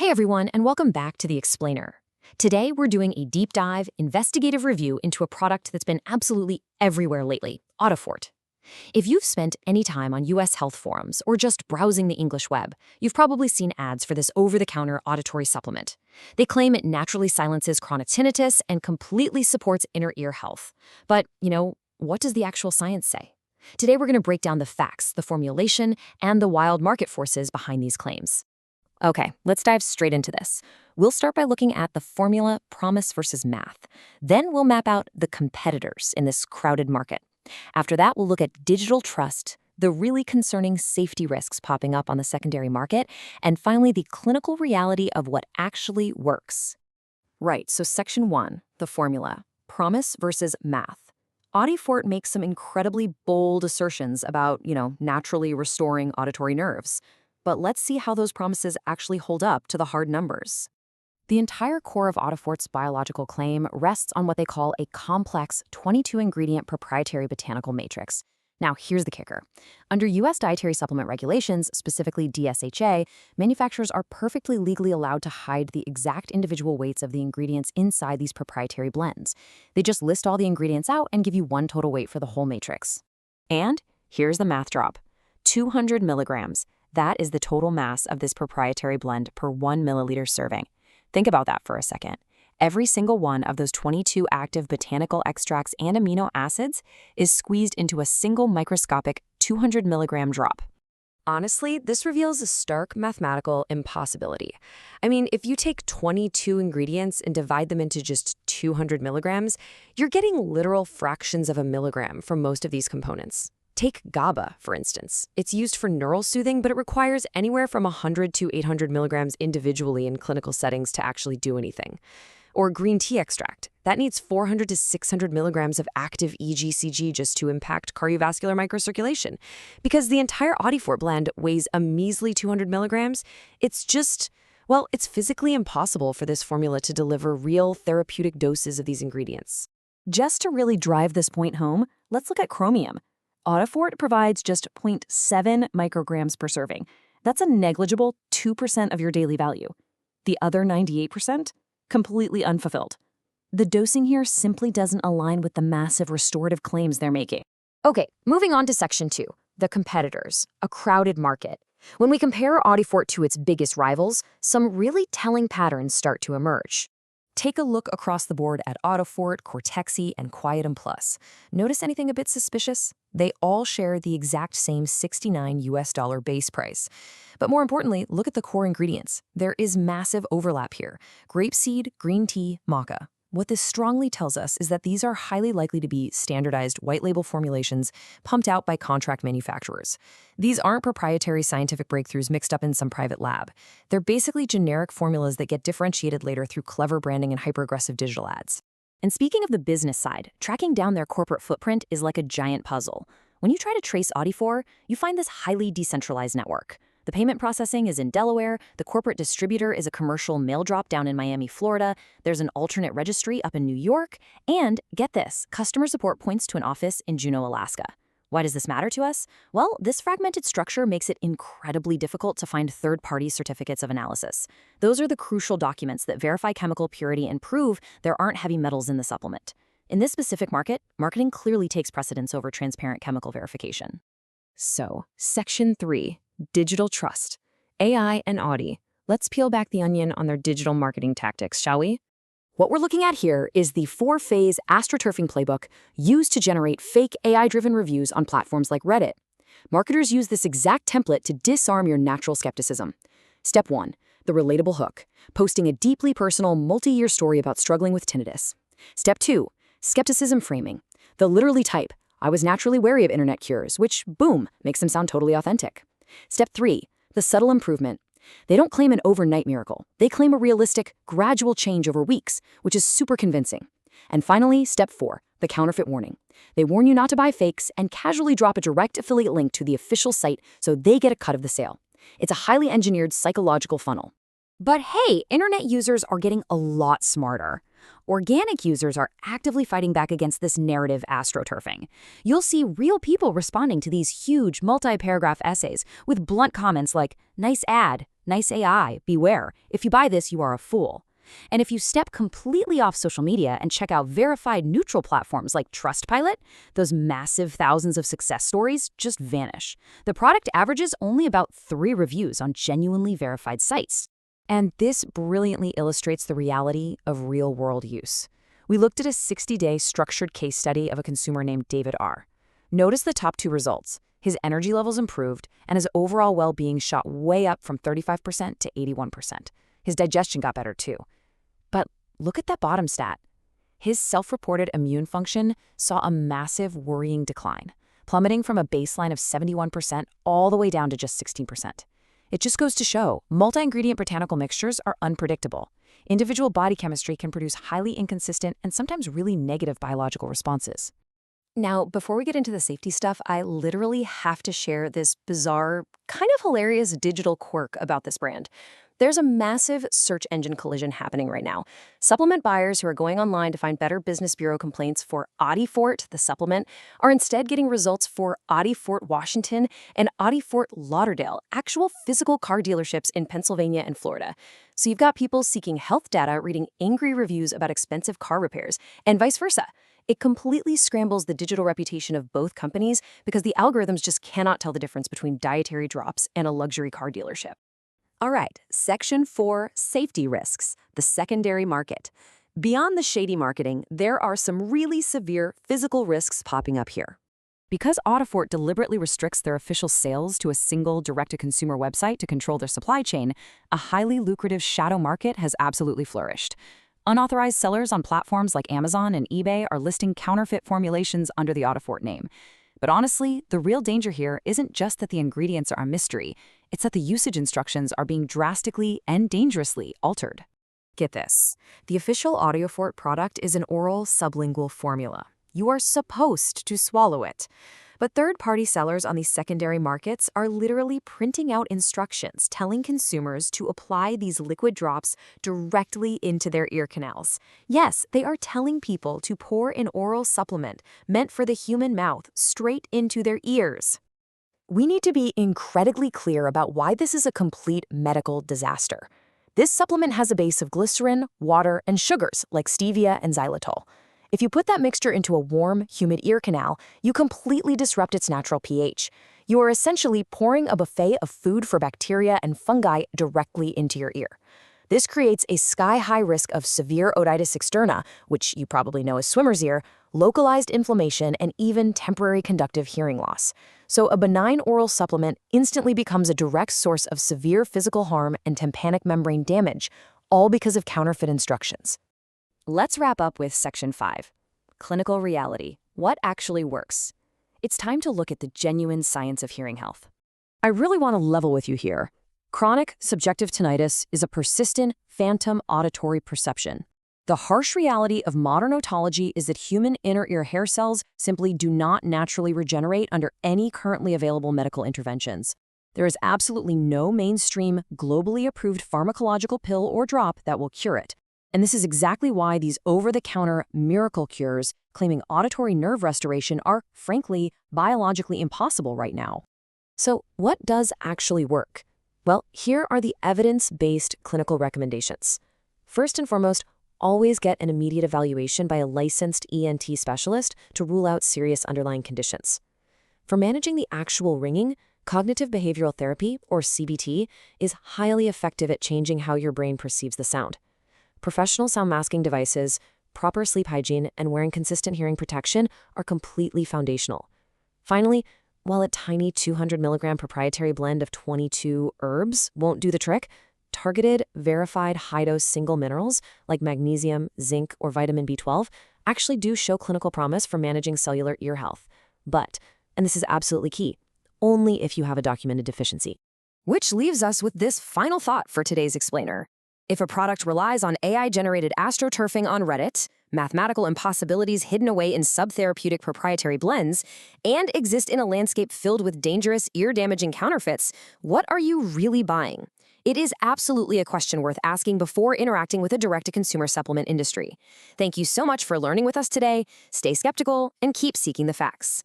Hey everyone, and welcome back to The Explainer. Today we're doing a deep dive, investigative review into a product that's been absolutely everywhere lately, Audifort. If you've spent any time on US health forums or just browsing the English web, you've probably seen ads for this over-the-counter auditory supplement. They claim it naturally silences chronic tinnitus and completely supports inner ear health. But, what does the actual science say? Today we're going to break down the facts, the formulation, and the wild market forces behind these claims. Okay, let's dive straight into this. We'll start by looking at the formula, promise versus math. Then we'll map out the competitors in this crowded market. After that, we'll look at digital trust, the really concerning safety risks popping up on the secondary market, and finally, the clinical reality of what actually works. Right, so section 1, the formula, promise versus math. Audifort makes some incredibly bold assertions about, naturally restoring auditory nerves. But let's see how those promises actually hold up to the hard numbers. The entire core of Audifort's biological claim rests on what they call a complex 22-ingredient proprietary botanical matrix. Now, here's the kicker. Under U.S. dietary supplement regulations, specifically DSHA, manufacturers are perfectly legally allowed to hide the exact individual weights of the ingredients inside these proprietary blends. They just list all the ingredients out and give you one total weight for the whole matrix. And here's the math drop. 200 milligrams. That is the total mass of this proprietary blend per 1 milliliter serving. Think about that for a second. Every single one of those 22 active botanical extracts and amino acids is squeezed into a single microscopic 200 milligram drop. Honestly, this reveals a stark mathematical impossibility. I mean, if you take 22 ingredients and divide them into just 200 milligrams, you're getting literal fractions of a milligram from most of these components. Take GABA, for instance. It's used for neural soothing, but it requires anywhere from 100 to 800 milligrams individually in clinical settings to actually do anything. Or green tea extract. That needs 400 to 600 milligrams of active EGCG just to impact cardiovascular microcirculation. Because the entire Audifort blend weighs a measly 200 milligrams, it's physically impossible for this formula to deliver real therapeutic doses of these ingredients. Just to really drive this point home, let's look at chromium. Audifort provides just 0.7 micrograms per serving. That's a negligible 2% of your daily value. The other 98%? Completely unfulfilled. The dosing here simply doesn't align with the massive restorative claims they're making. Okay, moving on to section 2, the competitors, a crowded market. When we compare Audifort to its biggest rivals, some really telling patterns start to emerge. Take a look across the board at Audifort, Cortexi, and Quietum Plus. Notice anything a bit suspicious? They all share the exact same $69 base price. But more importantly, look at the core ingredients. There is massive overlap here. Grapeseed, green tea, maca. What this strongly tells us is that these are highly likely to be standardized white label formulations pumped out by contract manufacturers. These aren't proprietary scientific breakthroughs mixed up in some private lab. They're basically generic formulas that get differentiated later through clever branding and hyper-aggressive digital ads. And speaking of the business side, tracking down their corporate footprint is like a giant puzzle. When you try to trace Audifort, you find this highly decentralized network. The payment processing is in Delaware, the corporate distributor is a commercial mail drop down in Miami, Florida, there's an alternate registry up in New York, and, get this, customer support points to an office in Juneau, Alaska. Why does this matter to us? Well, this fragmented structure makes it incredibly difficult to find third-party certificates of analysis. Those are the crucial documents that verify chemical purity and prove there aren't heavy metals in the supplement. In this specific market, marketing clearly takes precedence over transparent chemical verification. So, Section 3. Digital trust. AI and Audi. Let's peel back the onion on their digital marketing tactics, shall we? What we're looking at here is the 4-phase astroturfing playbook used to generate fake AI-driven reviews on platforms like Reddit. Marketers use this exact template to disarm your natural skepticism. Step 1. The relatable hook. Posting a deeply personal, multi-year story about struggling with tinnitus. Step 2. Skepticism framing. They'll literally type, "I was naturally wary of internet cures," which, boom, makes them sound totally authentic. Step 3. The subtle improvement. They don't claim an overnight miracle. They claim a realistic, gradual change over weeks, which is super convincing. And finally, Step 4. The counterfeit warning. They warn you not to buy fakes and casually drop a direct affiliate link to the official site so they get a cut of the sale. It's a highly engineered psychological funnel. But hey, internet users are getting a lot smarter. Organic users are actively fighting back against this narrative astroturfing. You'll see real people responding to these huge multi-paragraph essays with blunt comments like, "Nice ad," Nice AI, beware. If you buy this, you are a fool. And if you step completely off social media and check out verified neutral platforms like Trustpilot, those massive thousands of success stories just vanish. The product averages only about 3 reviews on genuinely verified sites. And this brilliantly illustrates the reality of real-world use. We looked at a 60-day structured case study of a consumer named David R. Notice the top 2 results. His energy levels improved, and his overall well-being shot way up from 35% to 81%. His digestion got better too. But look at that bottom stat. His self-reported immune function saw a massive worrying decline, plummeting from a baseline of 71% all the way down to just 16%. It just goes to show, multi-ingredient botanical mixtures are unpredictable. Individual body chemistry can produce highly inconsistent and sometimes really negative biological responses. Now, before we get into the safety stuff, I literally have to share this bizarre, kind of hilarious digital quirk about this brand. There's a massive search engine collision happening right now. Supplement buyers who are going online to find Better Business Bureau complaints for Audifort, the supplement, are instead getting results for Audifort Washington and Audifort Lauderdale, actual physical car dealerships in Pennsylvania and Florida. So you've got people seeking health data reading angry reviews about expensive car repairs, and vice versa. It completely scrambles the digital reputation of both companies because the algorithms just cannot tell the difference between dietary drops and a luxury car dealership. All right, Section 4, Safety Risks, the secondary market. Beyond the shady marketing, there are some really severe physical risks popping up here. Because Audifort deliberately restricts their official sales to a single direct-to-consumer website to control their supply chain, a highly lucrative shadow market has absolutely flourished. Unauthorized sellers on platforms like Amazon and eBay are listing counterfeit formulations under the Audifort name. But honestly, the real danger here isn't just that the ingredients are a mystery, it's that the usage instructions are being drastically and dangerously altered. Get this. The official Audifort product is an oral sublingual formula. You are supposed to swallow it. But third-party sellers on these secondary markets are literally printing out instructions telling consumers to apply these liquid drops directly into their ear canals. Yes, they are telling people to pour an oral supplement meant for the human mouth straight into their ears. We need to be incredibly clear about why this is a complete medical disaster. This supplement has a base of glycerin, water, and sugars like stevia and xylitol. If you put that mixture into a warm, humid ear canal, you completely disrupt its natural pH. You are essentially pouring a buffet of food for bacteria and fungi directly into your ear. This creates a sky-high risk of severe otitis externa, which you probably know as swimmer's ear, localized inflammation, and even temporary conductive hearing loss. So a benign oral supplement instantly becomes a direct source of severe physical harm and tympanic membrane damage, all because of counterfeit instructions. Let's wrap up with Section 5. Clinical reality. What actually works? It's time to look at the genuine science of hearing health. I really want to level with you here. Chronic subjective tinnitus is a persistent phantom auditory perception. The harsh reality of modern otology is that human inner ear hair cells simply do not naturally regenerate under any currently available medical interventions. There is absolutely no mainstream, globally approved pharmacological pill or drop that will cure it. And this is exactly why these over-the-counter miracle cures claiming auditory nerve restoration are, frankly, biologically impossible right now. So what does actually work? Well, here are the evidence-based clinical recommendations. First and foremost, always get an immediate evaluation by a licensed ENT specialist to rule out serious underlying conditions. For managing the actual ringing, cognitive behavioral therapy, or CBT, is highly effective at changing how your brain perceives the sound. Professional sound masking devices, proper sleep hygiene, and wearing consistent hearing protection are completely foundational. Finally, while a tiny 200 milligram proprietary blend of 22 herbs won't do the trick, targeted, verified high-dose single minerals like magnesium, zinc, or vitamin B12 actually do show clinical promise for managing cellular ear health. But, and this is absolutely key, only if you have a documented deficiency. Which leaves us with this final thought for today's explainer. If a product relies on AI-generated astroturfing on Reddit, mathematical impossibilities hidden away in sub-therapeutic proprietary blends, and exist in a landscape filled with dangerous, ear-damaging counterfeits, what are you really buying? It is absolutely a question worth asking before interacting with a direct-to-consumer supplement industry. Thank you so much for learning with us today. Stay skeptical and keep seeking the facts.